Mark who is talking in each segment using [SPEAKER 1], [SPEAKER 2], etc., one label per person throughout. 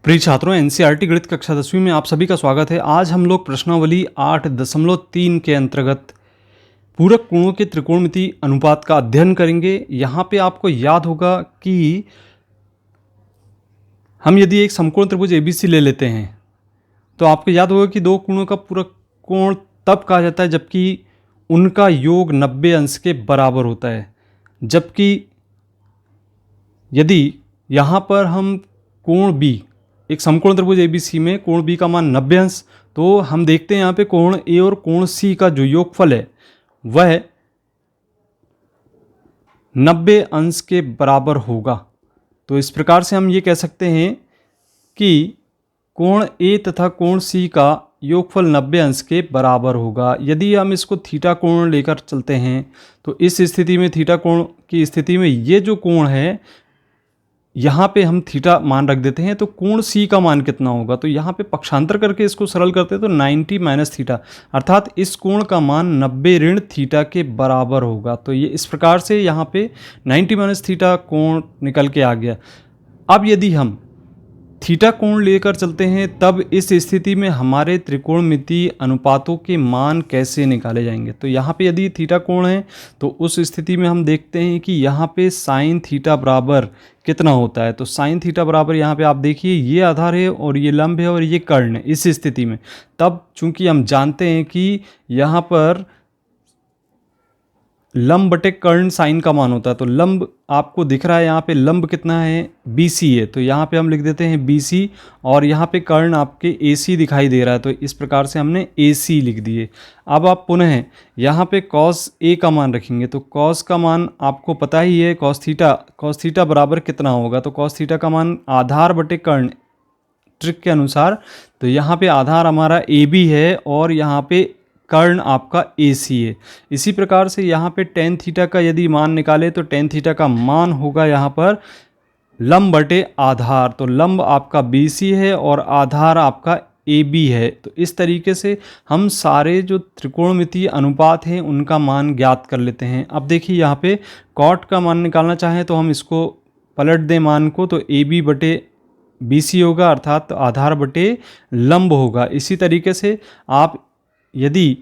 [SPEAKER 1] प्रिय छात्रों, एनसीईआरटी गणित कक्षा 10वीं में आप सभी का स्वागत है। आज हम लोग प्रश्नावली 8.3 के अंतर्गत पूरक कोणों के त्रिकोणमितीय अनुपात का अध्ययन करेंगे। यहाँ पे आपको याद होगा कि हम यदि एक समकोण त्रिभुज एबीसी ले लेते हैं तो आपको याद होगा कि दो कोणों का पूरक कोण तब कहा जाता है जबकि उनका योग 90 अंश के बराबर होता है। जबकि यदि यहाँ पर हम कोण बी, एक समकोण त्रिभुज एबीसी में कोण बी का मान 90 अंश, तो हम देखते हैं यहाँ पे कोण ए और कोण सी का जो योगफल है वह 90 अंश के बराबर होगा। तो इस प्रकार से हम ये कह सकते हैं कि कोण ए तथा कोण सी का योगफल 90 अंश के बराबर होगा। यदि हम इसको थीटा कोण लेकर चलते हैं तो इस स्थिति में, थीटा कोण की स्थिति में, ये जो कोण है यहाँ पे हम थीटा मान रख देते हैं, तो कोण सी का मान कितना होगा? तो यहाँ पे पक्षांतर करके इसको सरल करते हैं तो 90 माइनस थीटा, अर्थात इस कोण का मान 90 ऋण थीटा के बराबर होगा। तो ये इस प्रकार से यहाँ पे 90 माइनस थीटा कोण निकल के आ गया। अब यदि हम थीटा कोण लेकर चलते हैं तब इस स्थिति में हमारे त्रिकोणमितीय अनुपातों के मान कैसे निकाले जाएंगे? तो यहाँ पे यदि थीटा कोण है तो उस स्थिति में हम देखते हैं कि यहाँ पे साइन थीटा बराबर कितना होता है। तो साइन थीटा बराबर, यहाँ पे आप देखिए, ये आधार है और ये लंब है और ये कर्ण है। इस स्थिति में तब चूंकि हम जानते हैं कि यहाँ पर लंब बटे कर्ण साइन का मान होता है, तो लंब आपको दिख रहा है यहाँ पे, लंब कितना है? BC है, तो यहाँ पे हम लिख देते हैं BC, और यहाँ पे कर्ण आपके AC दिखाई दे रहा है, तो इस प्रकार से हमने AC लिख दिए। अब आप पुनः यहाँ पे cos A का मान रखेंगे, तो cos का मान आपको पता ही है, cos थीटा बराबर कितना होगा? तो cos थीटा का मान आधार बटे कर्ण, ट्रिक के अनुसार। तो यहाँ पे आधार हमारा AB है और यहाँ पे कर्ण आपका AC है। इसी प्रकार से यहाँ पे टेन थीटा का यदि मान निकाले तो टेन थीटा का मान होगा यहाँ पर लंब बटे आधार, तो लंब आपका BC है और आधार आपका AB है। तो इस तरीके से हम सारे जो त्रिकोणमितीय अनुपात हैं उनका मान ज्ञात कर लेते हैं। अब देखिए यहाँ पे कॉट का मान निकालना चाहें तो हम इसको पलट दें मान को, तो AB बटे BC होगा, अर्थात आधार बटे लंब होगा। इसी तरीके से आप यदि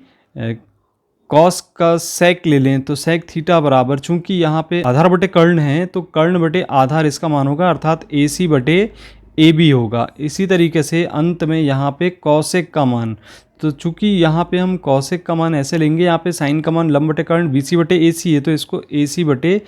[SPEAKER 1] कॉस का सेक ले लें तो सेक थीटा बराबर, चूंकि यहाँ पे आधार बटे कर्ण है तो कर्ण बटे आधार इसका मान होगा, अर्थात AC बटे AB होगा। इसी तरीके से अंत में यहाँ पे कॉसेक का मान, तो चूंकि यहाँ पे हम कॉसेक का मान ऐसे लेंगे, यहाँ पे साइन का मान लंब बटे कर्ण BC बटे AC है, तो इसको AC बटे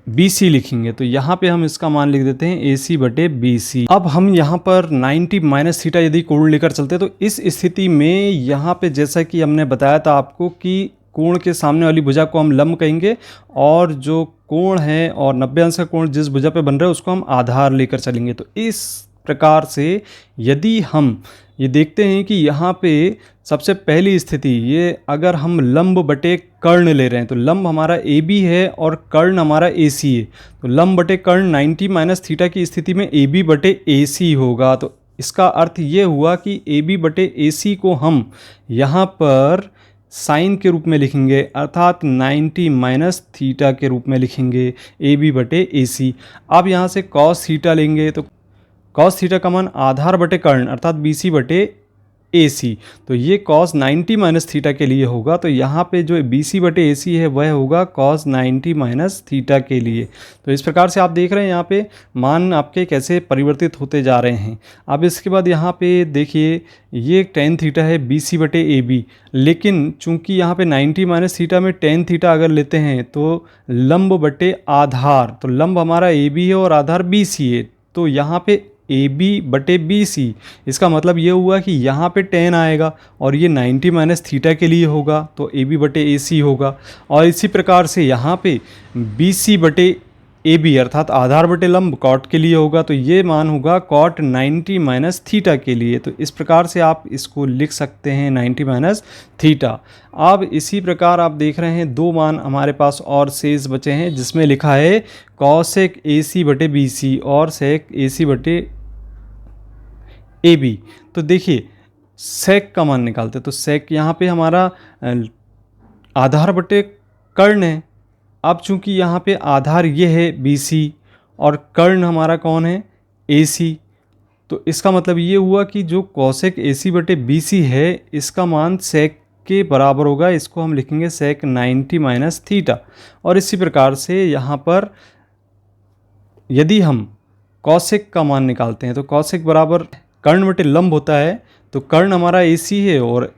[SPEAKER 1] BC लिखेंगे, तो यहाँ पे हम इसका मान लिख देते हैं AC बटे BC। अब हम यहाँ पर 90 माइनस थीटा यदि कोण लेकर चलते हैं तो इस स्थिति में यहाँ पे जैसा कि हमने बताया था आपको कि कोण के सामने वाली भुजा को हम लंब कहेंगे और जो कोण है और 90 अंश का कोण जिस भुजा पे बन रहा है उसको हम आधार लेकर चलेंगे। तो इस प्रकार से यदि हम ये देखते हैं कि यहाँ पे सबसे पहली स्थिति, ये अगर हम लंब बटे कर्ण ले रहे हैं तो लंब हमारा AB है और कर्ण हमारा AC है, तो लंब बटे कर्ण 90 माइनस थीटा की स्थिति में AB बटे AC होगा। तो इसका अर्थ ये हुआ कि AB बटे AC को हम यहाँ पर साइन के रूप में लिखेंगे, अर्थात 90 माइनस थीटा के रूप में लिखेंगे AB बटे AC। अब यहाँ से cos थीटा लेंगे तो cos थीटा का मान आधार बटे कर्ण, अर्थात BC बटे AC, तो ये cos 90 माइनस थीटा के लिए होगा। तो यहाँ पे जो BC बटे AC है वह होगा cos 90 माइनस थीटा के लिए। तो इस प्रकार से आप देख रहे हैं यहाँ पे मान आपके कैसे परिवर्तित होते जा रहे हैं। अब इसके बाद यहाँ पे देखिए, ये टेन थीटा है BC बटे AB, लेकिन चूंकि यहाँ पे 90 माइनस थीटा में टेन थीटा अगर लेते हैं तो लंब बटे आधार, तो लंब हमारा AB है और आधार BC है, तो यहाँ पे AB बटे BC, इसका मतलब ये हुआ कि यहाँ पे टेन आएगा और ये 90 माइनस थीटा के लिए होगा, तो AB बटे AC होगा। और इसी प्रकार से यहाँ पे BC बटे AB, अर्थात आधार बटे लंब कॉट के लिए होगा, तो ये मान होगा कॉट 90 माइनस थीटा के लिए। तो इस प्रकार से आप इसको लिख सकते हैं 90 माइनस थीटा। अब इसी प्रकार आप देख रहे हैं दो मान हमारे पास और शेष बचे हैं, जिसमें लिखा है कॉसेक AC बटे BC और सेक AC बटे AB। तो देखिए सेक का मान निकालते, तो सेक यहाँ पे हमारा आधार बटे कर्ण है। अब चूंकि यहाँ पे आधार ये है BC और कर्ण हमारा कौन है? AC, तो इसका मतलब ये हुआ कि जो कॉसेक AC बटे BC है इसका मान सेक के बराबर होगा, इसको हम लिखेंगे सेक 90 माइनस थीटा। और इसी प्रकार से यहाँ पर यदि हम कॉसेक का मान निकालते हैं तो कॉसेक बराबर कर्ण बटे लंब होता है, तो कर्ण हमारा AC है और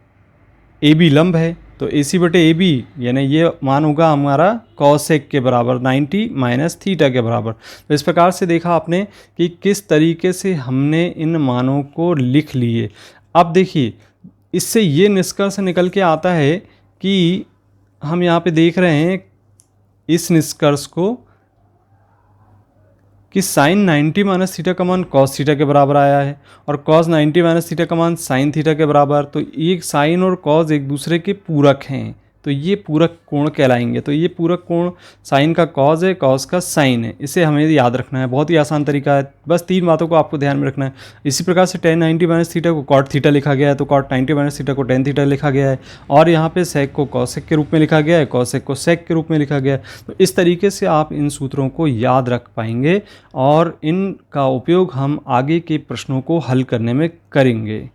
[SPEAKER 1] AB लंब है, तो AC बटे AB यानी ये मान होगा हमारा कॉसेक के बराबर 90 माइनस थीटा के बराबर। तो इस प्रकार से देखा आपने कि किस तरीके से हमने इन मानों को लिख लिए। अब देखिए इससे ये निष्कर्ष निकल के आता है कि हम यहाँ पे देख रहे हैं इस निष्कर्ष को कि साइन 90 माइनस थीटा का मान कॉस थीटा के बराबर आया है और कॉस 90 माइनस थीटा का मान साइन थीटा के बराबर। तो ये साइन और कॉस एक दूसरे के पूरक हैं, तो ये पूरक कोण कहलाएंगे। तो ये पूरक कोण साइन का कॉस है, कॉस का साइन है, इसे हमें याद रखना है। बहुत ही आसान तरीका है, बस 3 बातों को आपको ध्यान में रखना है। इसी प्रकार से tan 90 माइनस थीटा को कॉट थीटा लिखा गया है, तो कॉट 90 माइनस थीटा को टेन थीटा लिखा गया है, और यहाँ पे सेक को कॉसेक के रूप में लिखा गया है, कॉसेक को सेक के रूप में लिखा गया है। तो इस तरीके से आप इन सूत्रों को याद रख पाएंगे और इनका उपयोग हम आगे के प्रश्नों को हल करने में करेंगे।